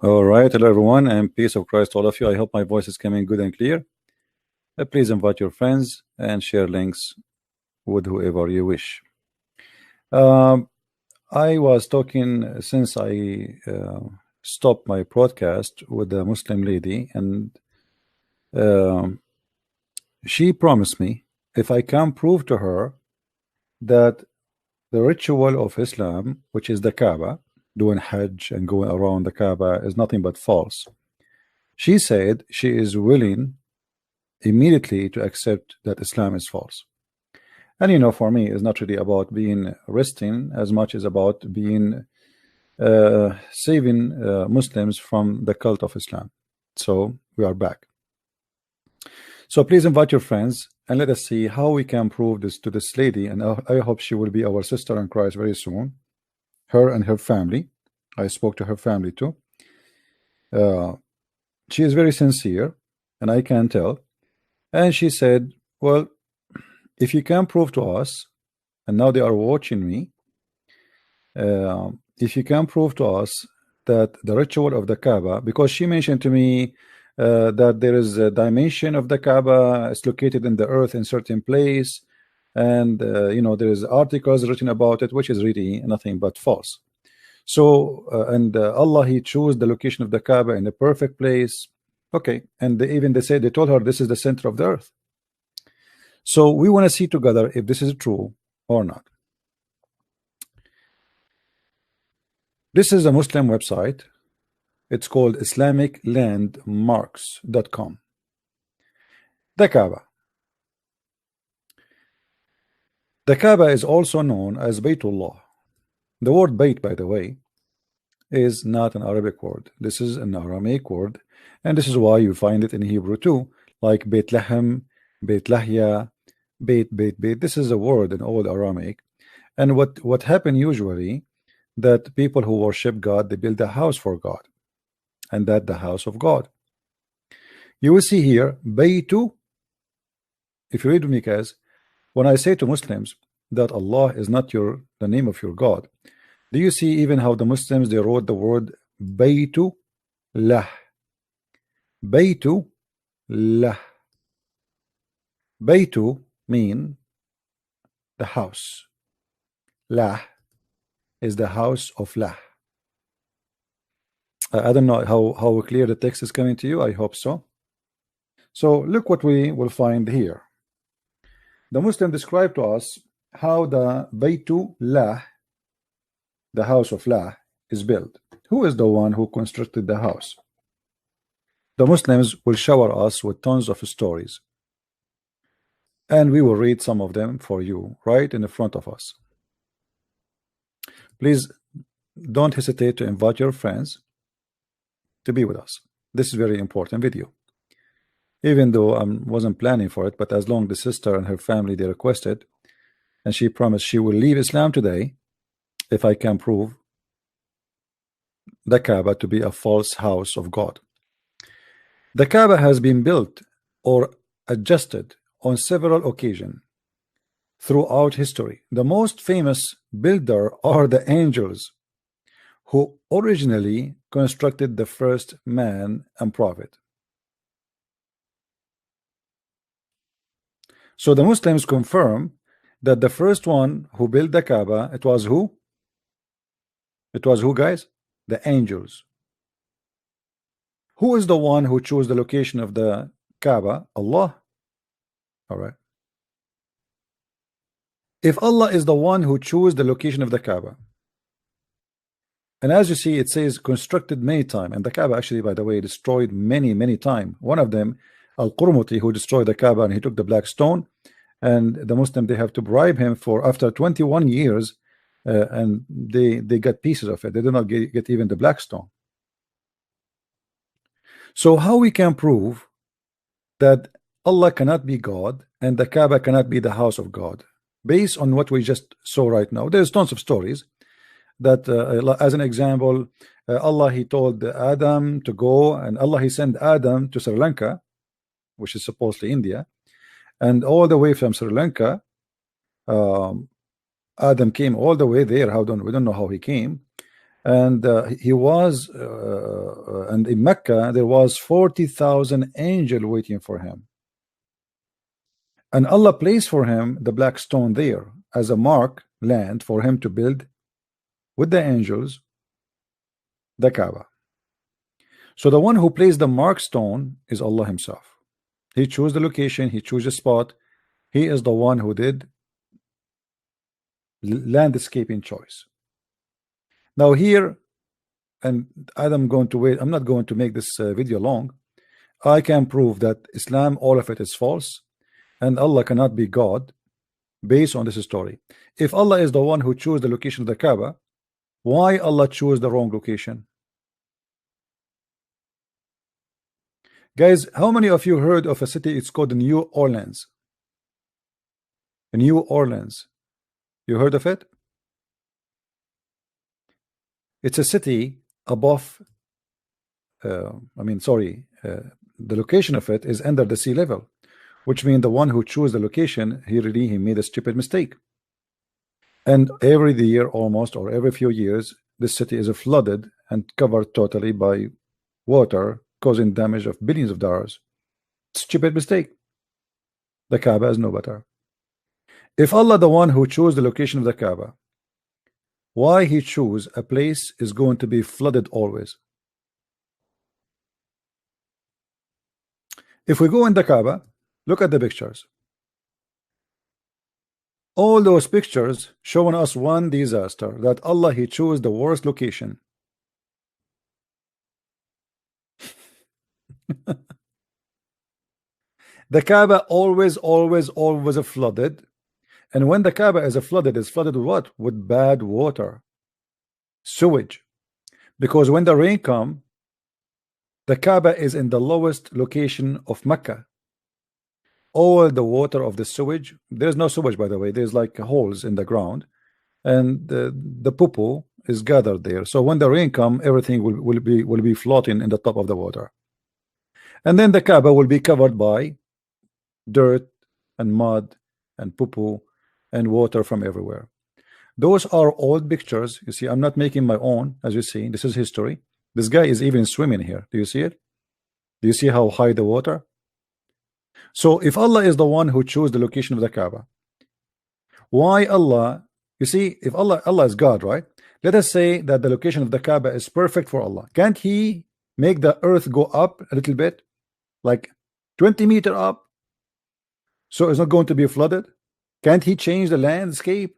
All right, hello everyone, and peace of Christ to all of you. I hope my voice is coming good and clear. Please invite your friends and share links with whoever you wish. I was talking since I stopped my broadcast with a Muslim lady, and she promised me if I can prove to her that the ritual of Islam, which is the Kaaba, doing Hajj and going around the Kaaba, is nothing but false. She said she is willing immediately to accept that Islam is false. And you know, for me, it's not really about being resting as much as about being saving Muslims from the cult of Islam. So we are back. So please invite your friends and let us see how we can prove this to this lady, and I hope she will be our sister in Christ very soon. Her and her family. I spoke to her family too. She is very sincere, and I can tell. And she said, well, if you can prove to us, and now they are watching me, if you can prove to us that the ritual of the Kaaba, because she mentioned to me that there is a dimension of the Kaaba, it's located in the earth in certain place, and you know, there is articles written about it, which is really nothing but false. So Allah, he chose the location of the Kaaba in the perfect place. Okay, and they said, they told her this is the center of the earth. So we want to see together if this is true or not. This is a Muslim website. It's called IslamicLandmarks.com. The Kaaba. The Kaaba is also known as Baytullah. The word Bayt, by the way, is not an Arabic word. This is an Aramaic word, and this is why you find it in Hebrew too, like Bethlehem, Beit Lahya, Beit. This is a word in old Aramaic. And what happened usually, that people who worship God, they build a house for God, and that the house of God. You will see here Baytu. If you read with me, guys, when I say to Muslims that Allah is not the name of your God, do you see even how the Muslims, they wrote the word Baytu lah? Baytu lah. Baytu mean the house. Lah is the house of Lah. I don't know how clear the text is coming to you. I hope so. So look what we will find here. The Muslim described to us how the Baytu Lah, the house of Lah, is built. Who is the one who constructed the house? The Muslims will shower us with tons of stories, and we will read some of them for you right in the front of us. Please don't hesitate to invite your friends to be with us. This is a very important video, even though I wasn't planning for it, but as long as the sister and her family, they requested, and she promised she will leave Islam today if I can prove the Kaaba to be a false house of God. The Kaaba has been built or adjusted on several occasions throughout history. The most famous builder are the angels, who originally constructed the first man and prophet. So the Muslims confirm that the first one who built the Kaaba, it was who? It was who, guys? The angels. Who is the one who chose the location of the Kaaba? Allah. All right. If Allah is the one who chose the location of the Kaaba, and as you see, it says constructed many times, and the Kaaba actually, by the way, destroyed many times. One of them, Al-Qurmuti, who destroyed the Kaaba, and he took the black stone, and the Muslim, they have to bribe him for after 21 years, and they got pieces of it. They did not get even the black stone. So how we can prove that Allah cannot be God and the Kaaba cannot be the house of God? Based on what we just saw right now, there's tons of stories that as an example, Allah, he told Adam to go, and Allah, he sent Adam to Sri Lanka, which is supposedly India, and all the way from Sri Lanka Adam came all the way there. How don't we don't know how he came, and he was and in Mecca there was 40,000 angel waiting for him, and Allah placed for him the black stone there as a mark land for him to build with the angels the Kaaba. So the one who placed the mark stone is Allah himself. He chose the location, he chose the spot. He is the one who did landscaping choice. Now here, and I'm going to wait, I'm not going to make this video long. I can prove that Islam, all of it is false, and Allah cannot be God based on this story. If Allah is the one who chose the location of the Kaaba, why Allah chose the wrong location? Guys, how many of you heard of a city? It's called New Orleans. New Orleans. You heard of it? It's a city above, the location of it is under the sea level, which means the one who chose the location, he made a stupid mistake. And every year almost, or every few years, this city is flooded and covered totally by water, causing damage of billions of dollars. Stupid mistake. The Kaaba is no better. If Allah, the one who chose the location of the Kaaba, why he chose a place is going to be flooded always? If we go in the Kaaba, look at the pictures. All those pictures showing us one disaster, that Allah, he chose the worst location. The Kaaba always flooded, and when the Kaaba is flooded, it's flooded with what? With bad water, sewage. Because when the rain comes, the Kaaba is in the lowest location of Mecca. All the water of the sewage, there's no sewage by the way, there's like holes in the ground, and the poo-poo is gathered there. So when the rain comes, everything will be floating in the top of the water. And then the Kaaba will be covered by dirt and mud and poo-poo and water from everywhere. Those are old pictures. You see, I'm not making my own. As you see, this is history. This guy is even swimming here. Do you see it? Do you see how high the water? So if Allah is the one who chose the location of the Kaaba, why Allah? You see, if Allah is God, right? Let us say that the location of the Kaaba is perfect for Allah. Can't he make the earth go up a little bit, like 20 meters up, so it's not going to be flooded? Can't he change the landscape?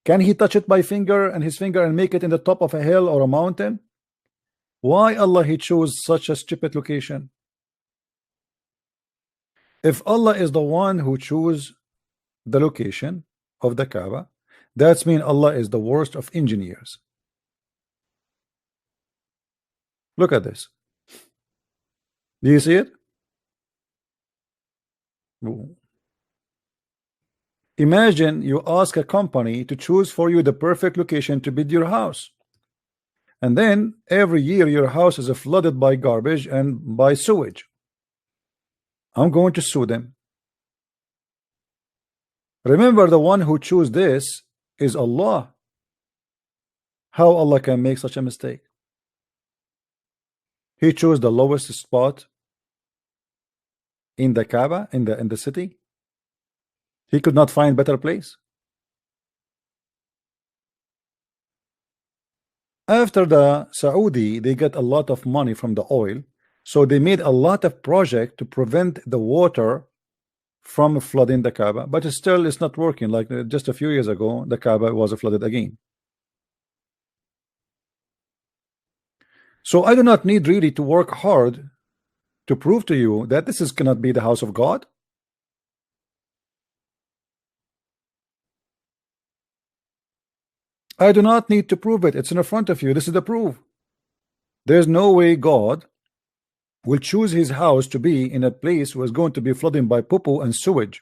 Can he touch it by finger and his finger and make it in the top of a hill or a mountain? Why Allah he chose such a stupid location? If Allah is the one who chose the location of the Kaaba, that's mean Allah is the worst of engineers. Look at this. Do you see it? Imagine you ask a company to choose for you the perfect location to build your house, and then every year your house is flooded by garbage and by sewage. I'm going to sue them. Remember, the one who chose this is Allah. How Allah can make such a mistake? He chose the lowest spot in the Kaaba, in the city. He could not find better place. After the Saudi, they get a lot of money from the oil, so they made a lot of project to prevent the water from flooding the Kaaba, but still it's not working. Like just a few years ago, the Kaaba was flooded again. So I do not need really to work hard to prove to you that this cannot be the house of God. I do not need to prove it. It's in front of you. This is the proof. There's no way God will choose his house to be in a place where it's going to be flooding by poo-poo and sewage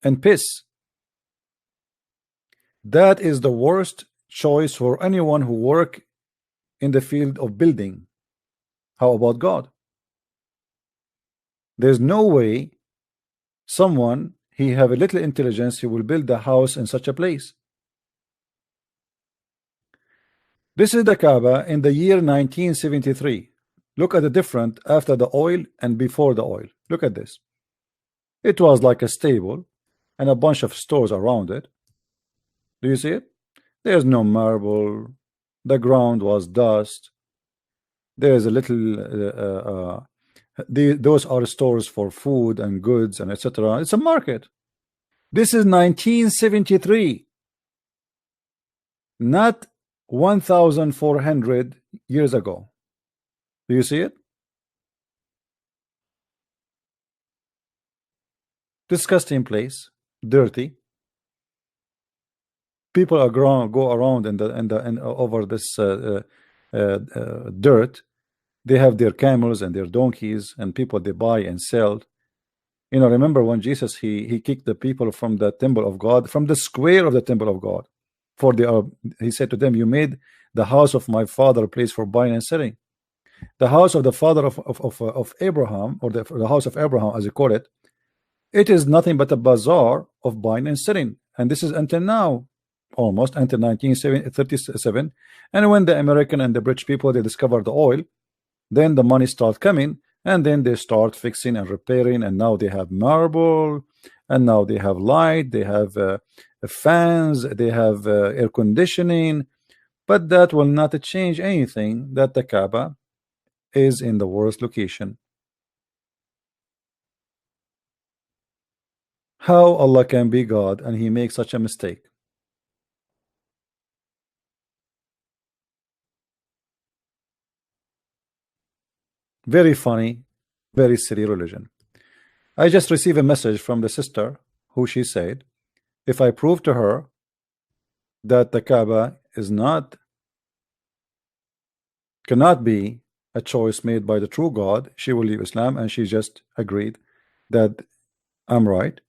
and piss. That is the worst choice for anyone who work in the field of building. How about God? There's no way someone he have a little intelligence, he will build a house in such a place. This is the Kaaba in the year 1973. Look at the difference after the oil and before the oil. Look at this. It was like a stable and a bunch of stores around it. Do you see it? There's no marble. The ground was dust. There's a little those are stores for food and goods and etc. It's a market. This is 1973, not 1400 years ago. Do you see it? Disgusting place, dirty. People are go around in over this dirt. They have their camels and their donkeys, and people they buy and sell. You know, remember when Jesus he kicked the people from the temple of God, from the square of the temple of God, for the he said to them, "You made the house of my father a place for buying and selling." The house of the father of Abraham, or the house of Abraham, as you call it, it is nothing but a bazaar of buying and selling, and this is until now, almost until 1937. And when the American and the British people they discovered the oil, then the money start coming, and then they start fixing and repairing, and now they have marble, and now they have light, they have fans, they have air conditioning, but that will not change anything that the Kaaba is in the worst location. How Allah can be God and he makes such a mistake? Very funny, very silly religion. I just received a message from the sister who she said, if I prove to her that the Kaaba is not cannot be a choice made by the true God, she will leave Islam, and she just agreed that I'm right,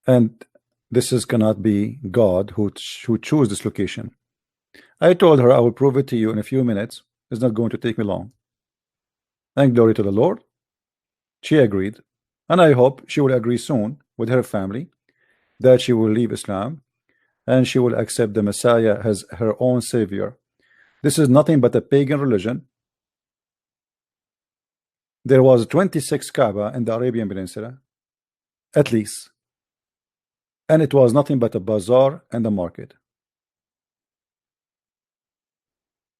and this is cannot be God who choose this location. I told her I will prove it to you in a few minutes. It's not going to take me long. And glory to the Lord. She agreed, and I hope she will agree soon with her family that she will leave Islam and she will accept the Messiah as her own savior. This is nothing but a pagan religion. There was 26 Kaaba in the Arabian Peninsula, at least, and it was nothing but a bazaar and a market.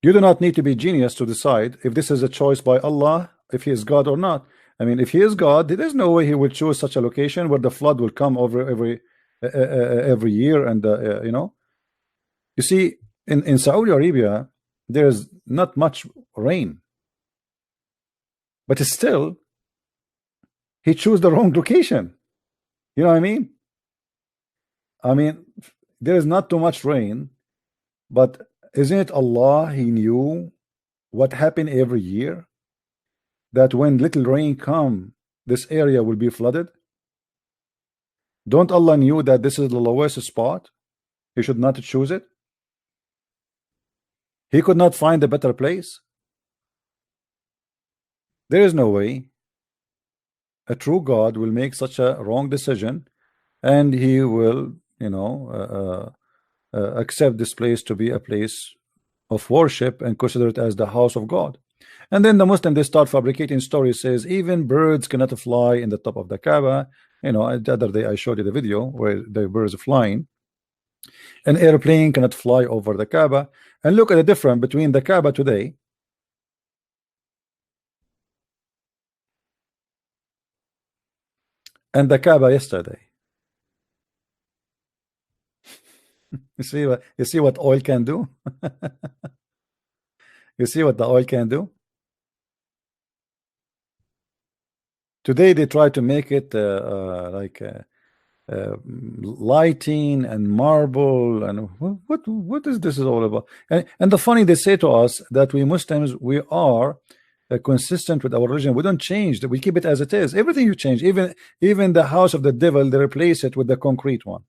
You do not need to be genius to decide if this is a choice by Allah, if he is God or not. I mean, if he is God, there is no way he will choose such a location where the flood will come over every year, and you know, you see, in Saudi Arabia, there's not much rain, but still, he chose the wrong location. You know what I mean? I mean, there is not too much rain, but isn't it Allah? He knew what happened every year, that when little rain come, this area will be flooded. Don't Allah knew that this is the lowest spot? He should not choose it. He could not find a better place. There is no way a true God will make such a wrong decision, and he will, you know, accept this place to be a place of worship and consider it as the house of God. And then the Muslim they start fabricating stories, says even birds cannot fly in the top of the Kaaba. You know, the other day I showed you the video where the birds are flying. An airplane cannot fly over the Kaaba. And look at the difference between the Kaaba today and the Kaaba yesterday. You see what oil can do? You see what the oil can do? Today they try to make it like lighting and marble, and what is this is all about? And the funny, they say to us that we Muslims, we are consistent with our religion. We don't change, that we keep it as it is. Everything you change, even the house of the devil, they replace it with the concrete one.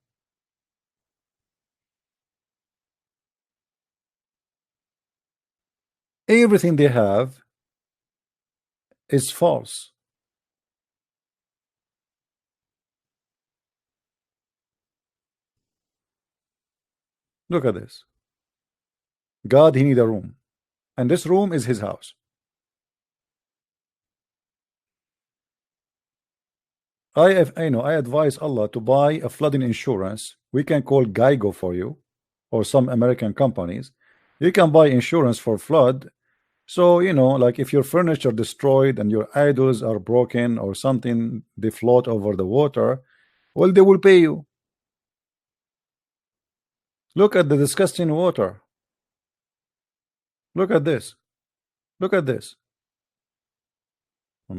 Everything they have is false. Look at this. God, he need a room, and this room is his house. I advise Allah to buy a flooding insurance. We can call Geico for you, or some American companies. You can buy insurance for flood. So, like if your furniture destroyed and your idols are broken or something, they float over the water, well, they will pay you. Look at the disgusting water. Look at this. Look at this. I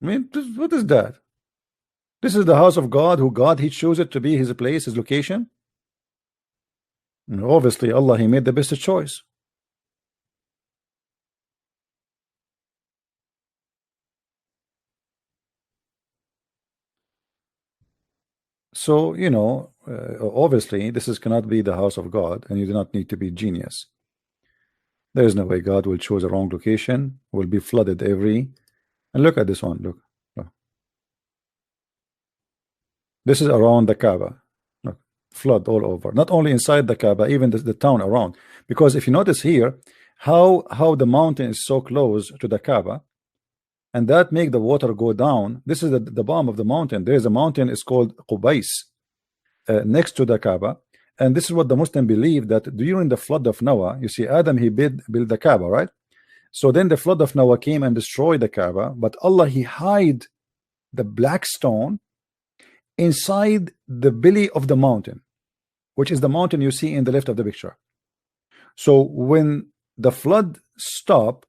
mean, what is that? This is the house of God, who God, he chose it to be his place, his location. And obviously, Allah, he made the best choice. So, obviously, this cannot be the house of God, and you do not need to be genius. There is no way God will choose a wrong location, will be flooded every. And look at this one. Look. This is around the Kaaba. Look, flood all over. Not only inside the Kaaba, even the town around. Because if you notice here, how the mountain is so close to the Kaaba, and that make the water go down. This is the bottom of the mountain. There is a mountain, it's called Qubais, next to the Kaaba. And this is what the Muslim believe, that during the flood of Noah, you see Adam, he built the Kaaba, right? So then the flood of Noah came and destroyed the Kaaba, but Allah, he hide the black stone inside the belly of the mountain, which is the mountain you see in the left of the picture. So when the flood stopped,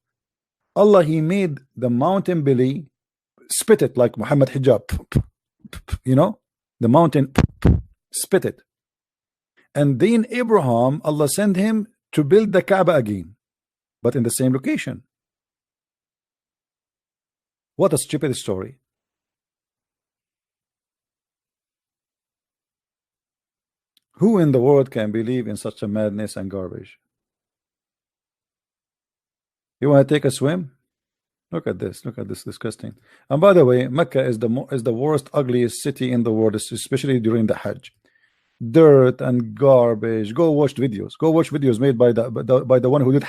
Allah, he made the mountain belly spit it like Muhammad hijab, the mountain spit it. And then Abraham, Allah sent him to build the Kaaba again, but in the same location. What a stupid story. Who in the world can believe in such a madness and garbage? You want to take a swim? Look at this. Look at this disgusting. And by the way, Mecca is the worst, ugliest city in the world, especially during the Hajj. Dirt and garbage. Go watch videos. Go watch videos made by the one who did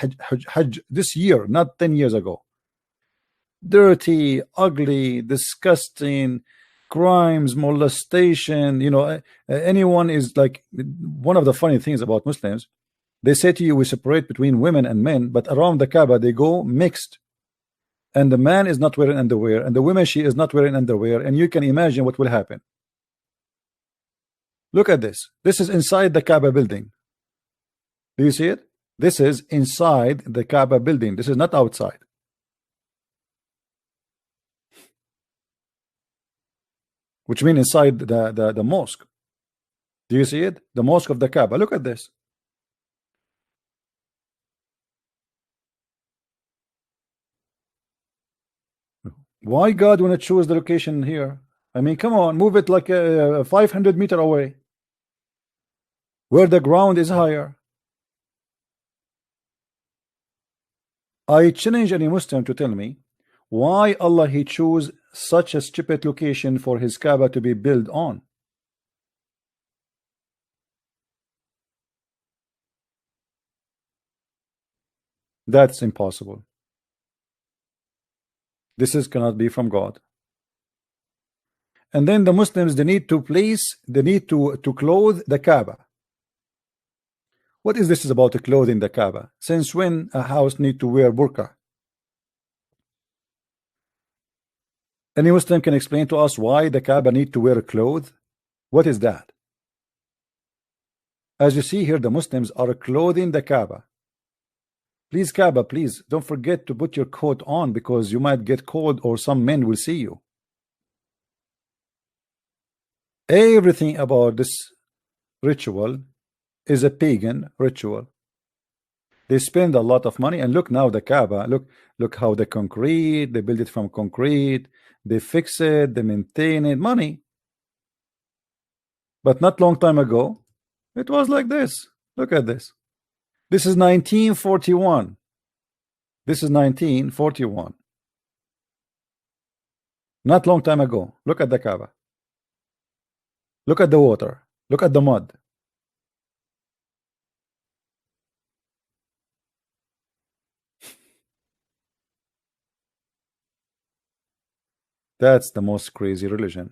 Hajj this year, not 10 years ago. Dirty, ugly, disgusting, crimes, molestation. Anyone is like, one of the funny things about Muslims, they say to you, we separate between women and men, but around the Kaaba they go mixed, and the man is not wearing underwear, and the woman, she is not wearing underwear, and you can imagine what will happen. Look at this. This is inside the Kaaba building. Do you see it? This is inside the Kaaba building. This is not outside. Which means inside the mosque. Do you see it? The mosque of the Kaaba. Look at this. Why God want to choose the location here? I mean, come on, move it like 500 meters away, where the ground is higher. I challenge any Muslim to tell me why Allah, he choose such a stupid location for his Kaaba to be built on. That's impossible. This cannot be from God. And then the Muslims, they need to clothe the Kaaba. What is this about clothing the Kaaba? Since when a house need to wear burqa? Any Muslim can explain to us why the Kaaba need to wear clothes? What is that? As you see here, the Muslims are clothing the Kaaba. Please, Kaaba, please don't forget to put your coat on, because you might get cold or some men will see you. Everything about this ritual is a pagan ritual. They spend a lot of money, and look now the Kaaba, look how the concrete, they build it from concrete, they fix it, they maintain it, money. But not long time ago, it was like this. Look at this. This is 1941. This is 1941. Not long time ago. Look at the Kaaba. Look at the water. Look at the mud. That's the most crazy religion.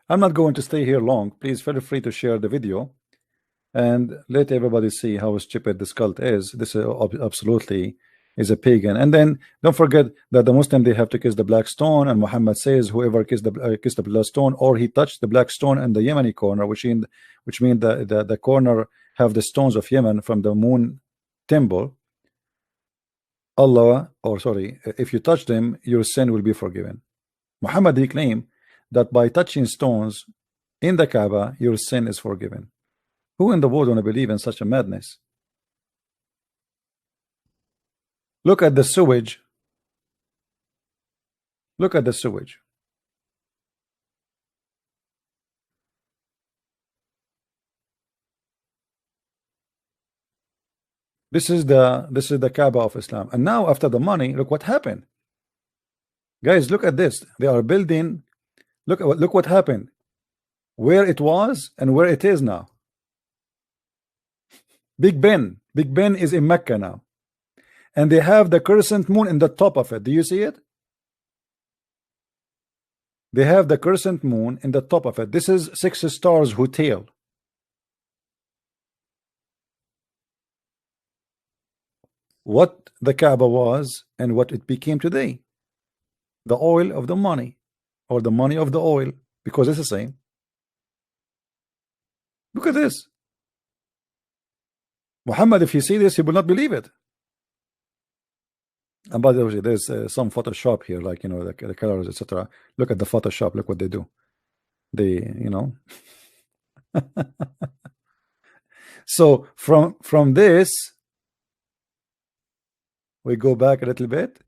I'm not going to stay here long. Please feel free to share the video and let everybody see how stupid this cult is. This is absolutely is a pagan. And then don't forget that the Muslim, they have to kiss the black stone, and Muhammad says whoever kissed the black stone, or he touched the black stone in the Yemeni corner, which means the corner have the stones of Yemen from the moon temple. Allah, or sorry, if you touch them, your sin will be forgiven. Muhammad, he claimed that by touching stones in the Kaaba, your sin is forgiven. Who in the world want to believe in such a madness? Look at the sewage. Look at the sewage. This is the Kaaba of Islam. And now after the money, look what happened. Guys, look at this. They are building. Look what happened. Where it was and where it is now. Big Ben is in Mecca now, and they have the crescent moon in the top of it. Do you see it? They have the crescent moon in the top of it. This is 6 stars hotel. What the Kaaba was and what it became today. The oil of the money, or the money of the oil, because it's the same. Look at this. Muhammad, if you see this, he will not believe it. And by the way, there's some Photoshop here, like, you know, the colors, etc. Look at the Photoshop. Look what they do. They, you know. So from this, we go back a little bit,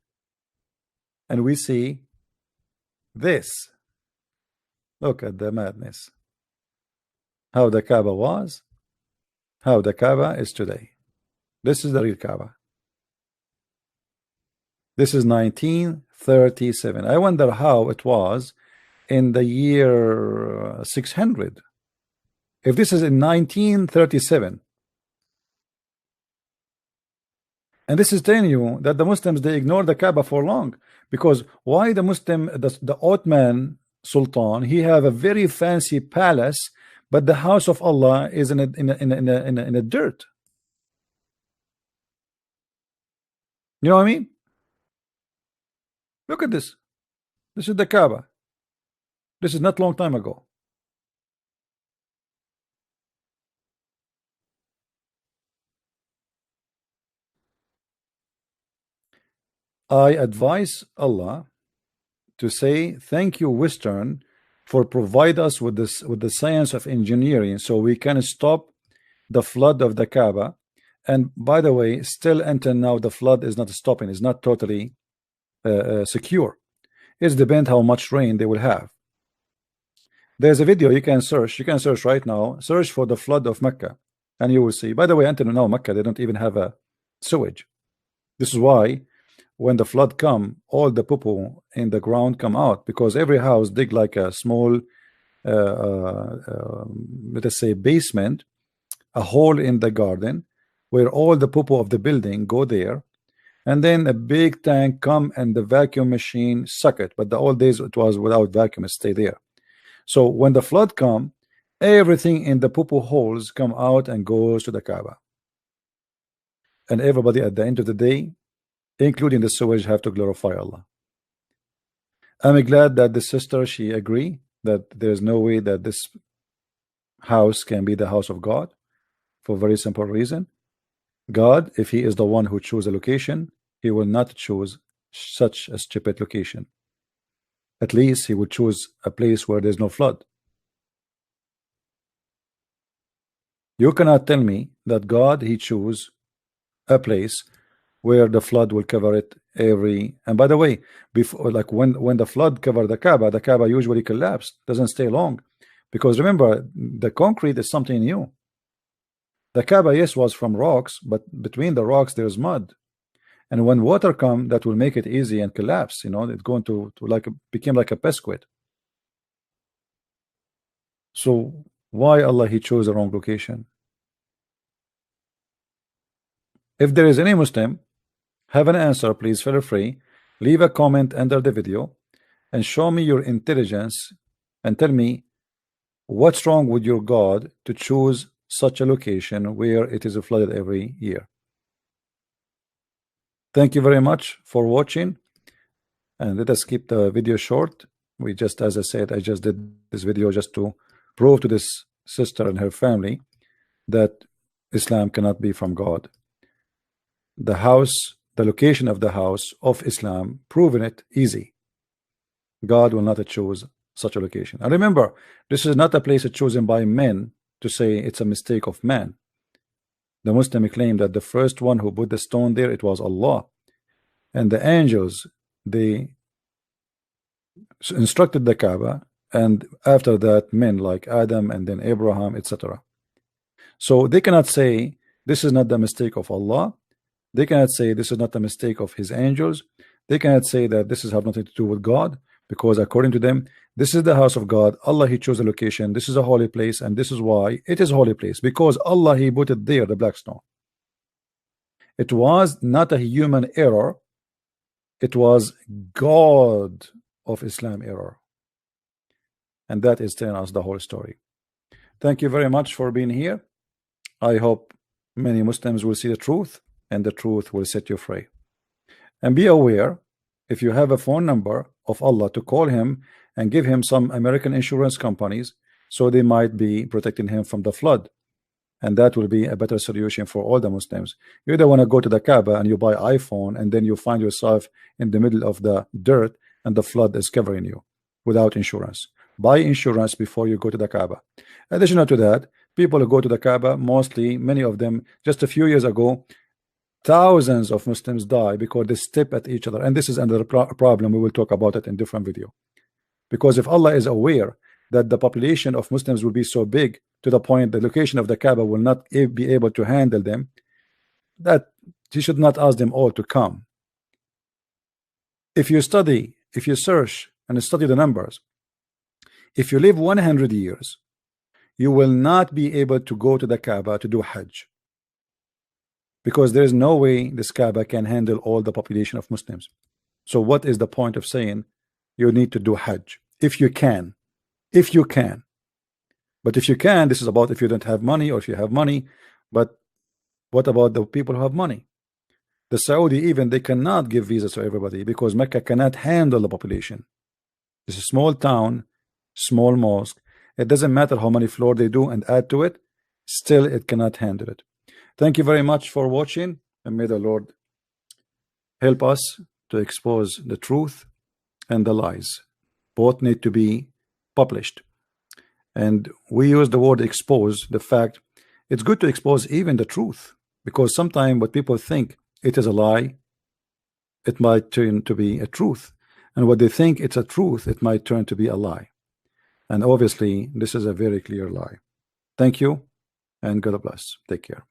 and we see this. Look at the madness. How the Kaaba was, how the Kaaba is today. This is the real Kaaba. This is 1937. I wonder how it was in the year 600. If this is in 1937, and this is telling you that the Muslims, they ignore the Kaaba for long. Because why the Muslim, the Ottoman Sultan, he have a very fancy palace, but the house of Allah is in a dirt. You know what I mean? Look at this. This is the Kaaba. This is not long time ago. I advise Allah to say thank you, Western, for provide us with this, with the science of engineering, so we can stop the flood of the Kaaba. And by the way, still until now, the flood is not stopping. It's not totally secure. It depends how much rain they will have. There's a video you can search. You can search right now. Search for the flood of Mecca, and you will see. By the way, until now, Mecca, they don't even have a sewage. This is why when the flood come, all the poo-poo in the ground come out, because every house dig like a small, let us say, basement, a hole in the garden, where all the poo-poo of the building go there, and then a big tank come and the vacuum machine suck it. But the old days it was without vacuum, it stay there. So when the flood come, everything in the poo-poo holes come out and goes to the Kaaba, and everybody at the end of the day, including the sewage, have to glorify Allah. I'm glad that the sister, she agree that there's no way that this house can be the house of God, for a very simple reason. God, if he is the one who chose a location, he will not choose such a stupid location. At least he would choose a place where there's no flood. You cannot tell me that God, he chose a place where the flood will cover it every. And by the way, before, like when the flood covered the Kaaba usually collapsed, doesn't stay long, because remember, the concrete is something new. The Kaaba, yes, was from rocks, but between the rocks there's mud, and when water come, that will make it easy and collapse. You know, it's going to like became like a pesquit. So why Allah he chose the wrong location? If there is any Muslim have an answer, please feel free, leave a comment under the video, and show me your intelligence and tell me what's wrong with your God to choose such a location where it is flooded every year. Thank you very much for watching, and let us keep the video short. We just, as I said, I just did this video just to prove to this sister and her family that Islam cannot be from God. The house, the location of the house of Islam, proven it easy. God will not choose such a location. And remember, this is not a place chosen by men to say it's a mistake of man. The Muslim claim that the first one who put the stone there, it was Allah, and the angels, they instructed the Kaaba, and after that men like Adam and then Abraham, etc. So they cannot say this is not the mistake of Allah. They cannot say this is not the mistake of his angels. They cannot say that this is have nothing to do with God, because according to them, this is the house of God. Allah, he chose a location. This is a holy place, and this is why it is a holy place, because Allah, he put it there, the black stone. It was not a human error. It was God of Islam error. And that is telling us the whole story. Thank you very much for being here. I hope many Muslims will see the truth, and the truth will set you free. And be aware, if you have a phone number of Allah, to call him and give him some American insurance companies, so they might be protecting him from the flood. And that will be a better solution for all the Muslims. You either want to go to the Kaaba and you buy iPhone, and then you find yourself in the middle of the dirt and the flood is covering you without insurance. Buy insurance before you go to the Kaaba. Additional to that, people who go to the Kaaba, mostly, many of them, just a few years ago, thousands of Muslims die because they step at each other. And this is another problem. We will talk about it in different video. Because if Allah is aware that the population of Muslims will be so big to the point the location of the Kaaba will not be able to handle them, that he should not ask them all to come. If you study, if you search and study the numbers, if you live 100 years, you will not be able to go to the Kaaba to do Hajj, because there is no way this Kaaba can handle all the population of Muslims. So what is the point of saying you need to do Hajj? If you can, if you can. But if you can, this is about if you don't have money, or if you have money. But what about the people who have money? The Saudi, even they cannot give visas to everybody, because Mecca cannot handle the population. It's a small town, small mosque. It doesn't matter how many floors they do and add to it, still it cannot handle it. Thank you very much for watching, and may the Lord help us to expose the truth and the lies. Both need to be published. And we use the word expose. The fact, it's good to expose even the truth, because sometimes what people think it is a lie, it might turn to be a truth, and what they think it's a truth, it might turn to be a lie. And obviously this is a very clear lie. Thank you, and God bless. Take care.